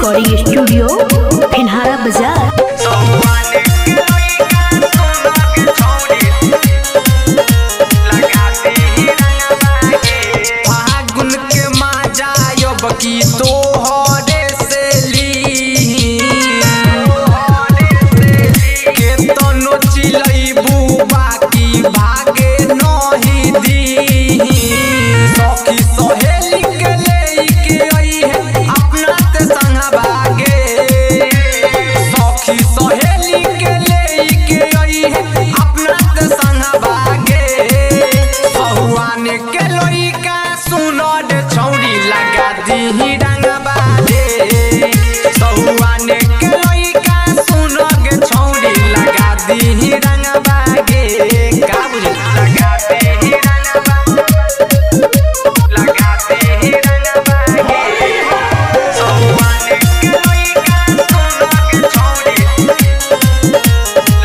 Recording studio फिनहारा बाजार। फागुन के माजा बकी तोहरे से ली के तनो चिलैबू बाकी भागे नहीं दी। सखी सहेली के लेके आई है अपना ते संग भागे। सखी सहेली के लेके आई है अपना ते संग भागे। सहुआने के लइका सुनो रे छौरी लगा दी रंगबा दे। सहुआने के लइका सुनो गे छौरी लगा दी रंगबा गे। का बुझे लगा दी रंगबा लगा दी रंगबा गे। सहुआने के लइका सुनो गे छौरी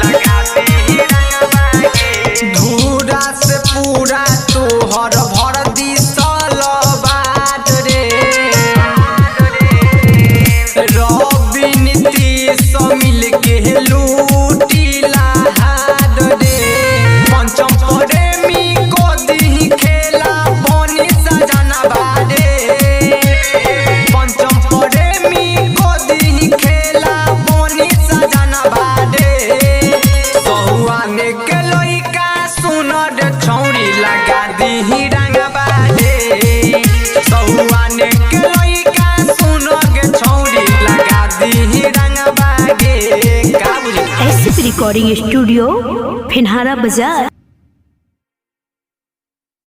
लगा दी रंगबा गे। धूरा से पूरा तोहर भर दी सलवार रे। रवि नीतीश मिल के लूटीला हार रे। पंचम प्रेमी को दी खेला बनी सजना बारे। पंचम प्रेमी को दी खेला बनी सजना बारे। सहुआने के लइका सुनो रे छौरी लगा दी रंगबा दे। सहुआने के लइका सुनो गे छौरी लगा दी रंगबा गे। का बुझे रिकॉर्डिंग स्टूडियो फिनहारा बाजार।